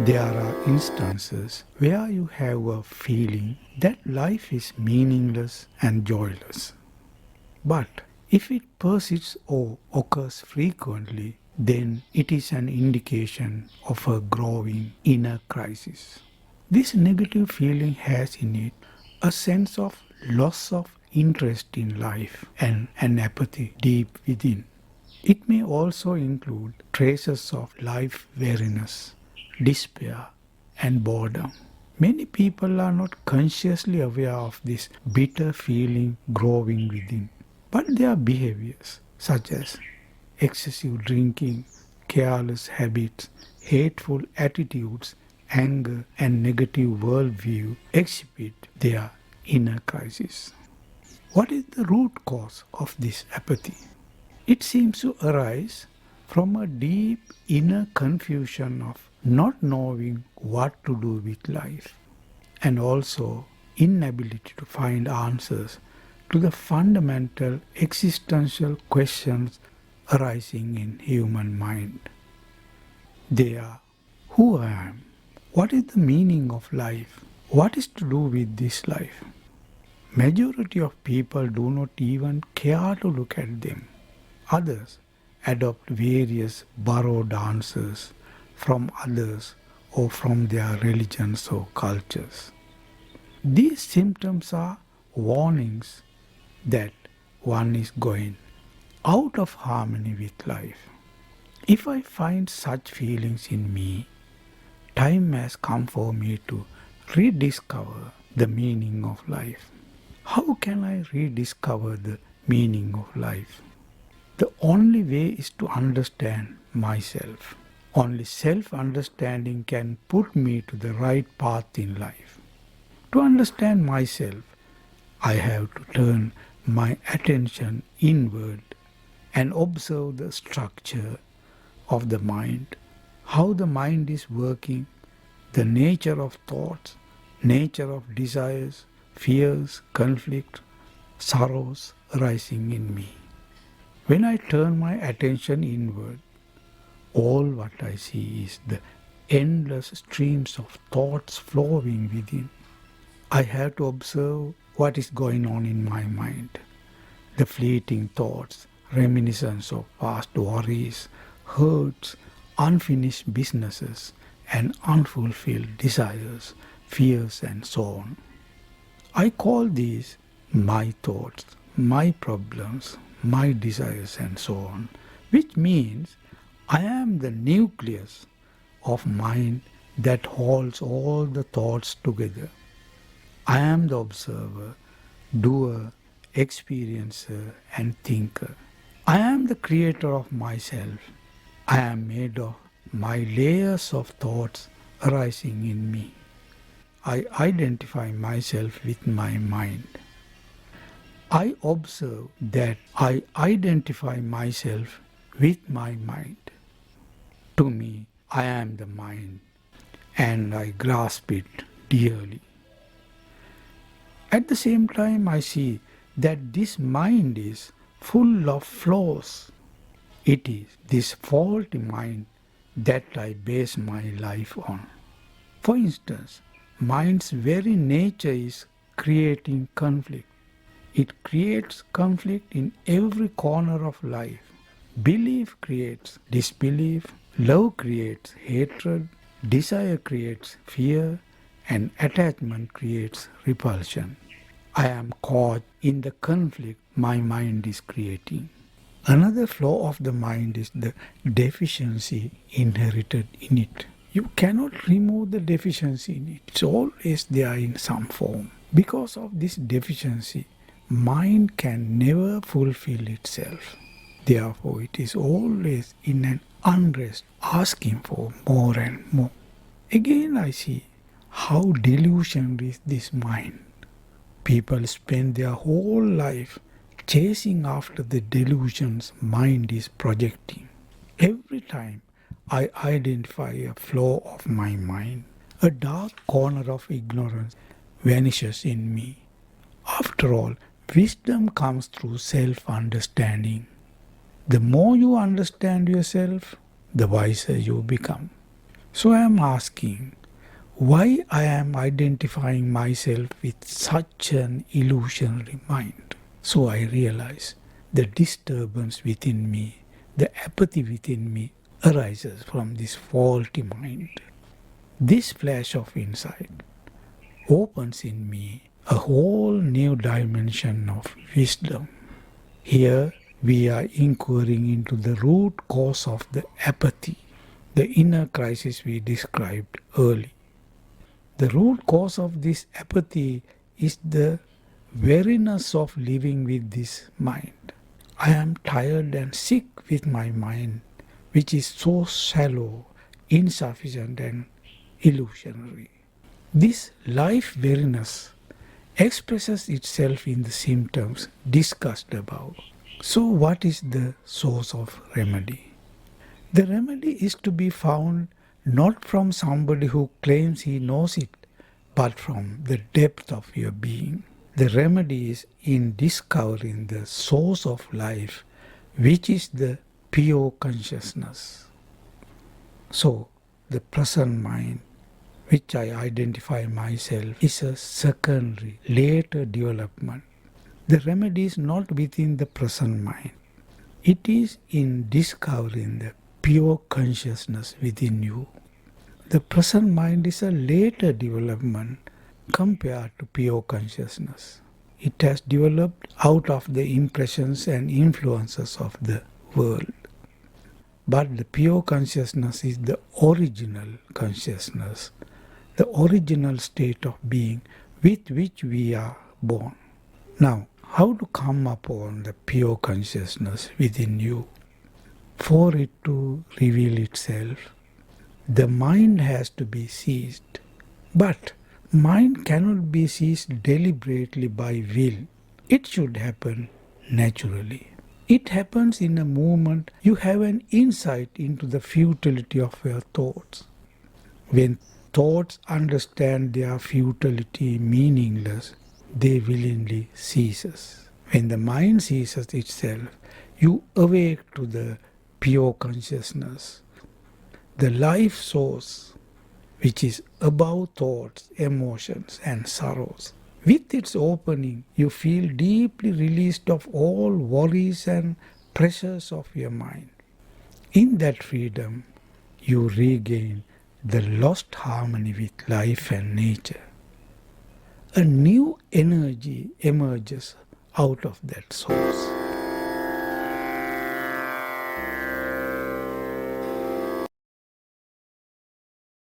There are instances where you have a feeling that life is meaningless and joyless. But if it persists or occurs frequently, then it is an indication of a growing inner crisis. This negative feeling has in it a sense of loss of interest in life and an apathy deep within. It may also include traces of life weariness, despair, and boredom. Many people are not consciously aware of this bitter feeling growing within, but their behaviors, such as excessive drinking, careless habits, hateful attitudes, anger, and negative worldview, exhibit their inner crisis. What is the root cause of this apathy? It seems to arise from a deep inner confusion of not knowing what to do with life, and also inability to find answers to the fundamental existential questions arising in human mind. They are: who I am? What is the meaning of life? What is to do with this life? Majority of people do not even care to look at them. Others adopt various borrowed answers from others or from their religions or cultures. These symptoms are warnings that one is going out of harmony with life. If I find such feelings in me, time has come for me to rediscover the meaning of life. How can I rediscover the meaning of life? The only way is to understand myself. Only self-understanding can put me to the right path in life. To understand myself, I have to turn my attention inward and observe the structure of the mind, how the mind is working, the nature of thoughts, nature of desires, fears, conflict, sorrows arising in me. When I turn my attention inward, all what I see is the endless streams of thoughts flowing within. I have to observe what is going on in my mind. The fleeting thoughts, reminiscence of past worries, hurts, unfinished businesses, and unfulfilled desires, fears, and so on. I call these my thoughts, my problems, my desires, and so on, which means I am the nucleus of mind that holds all the thoughts together. I am the observer, doer, experiencer, and thinker. I am the creator of myself. I am made of my layers of thoughts arising in me. I identify myself with my mind. I observe that I identify myself with my mind. To me, I am the mind, and I grasp it dearly. At the same time, I see that this mind is full of flaws. It is this faulty mind that I base my life on. For instance, mind's very nature is creating conflict. It creates conflict in every corner of life. Belief creates disbelief, love creates hatred, desire creates fear, and attachment creates repulsion. I am caught in the conflict my mind is creating. Another flaw of the mind is the deficiency inherited in it. You cannot remove the deficiency in it. It's always there in some form. Because of this deficiency, mind can never fulfill itself. Therefore, it is always in an unrest, asking for more and more. Again, I see how delusional is this mind. People spend their whole life chasing after the delusions mind is projecting. Every time I identify a flaw of my mind, a dark corner of ignorance vanishes in me. After all, wisdom comes through self-understanding. The more you understand yourself, the wiser you become. So I am asking why I am identifying myself with such an illusionary mind. So I realize the disturbance within me, the apathy within me arises from this faulty mind. This flash of insight opens in me a whole new dimension of wisdom. Here we are inquiring into the root cause of the apathy, the inner crisis we described earlier. The root cause of this apathy is the weariness of living with this mind. I am tired and sick with my mind, which is so shallow, insufficient, and illusionary. This life weariness expresses itself in the symptoms discussed above. So, what is the source of remedy? The remedy is to be found not from somebody who claims he knows it, but from the depth of your being. The remedy is in discovering the source of life, which is the pure consciousness. So, the present mind, which I identify myself, is a secondary, later development. The remedy is not within the present mind. It is in discovering the pure consciousness within you. The present mind is a later development compared to pure consciousness. It has developed out of the impressions and influences of the world. But the pure consciousness is the original consciousness, the original state of being with which we are born. Now, how to come upon the pure consciousness within you? For it to reveal itself, the mind has to be seized. But mind cannot be seized deliberately by will. It should happen naturally. It happens in a moment you have an insight into the futility of your thoughts. When thoughts understand their futility meaningless, they willingly ceases. When the mind ceases itself, you awake to the pure consciousness, the life source, which is above thoughts, emotions, and sorrows. With its opening, you feel deeply released of all worries and pressures of your mind. In that freedom, you regain the lost harmony with life and nature. A new energy emerges out of that source.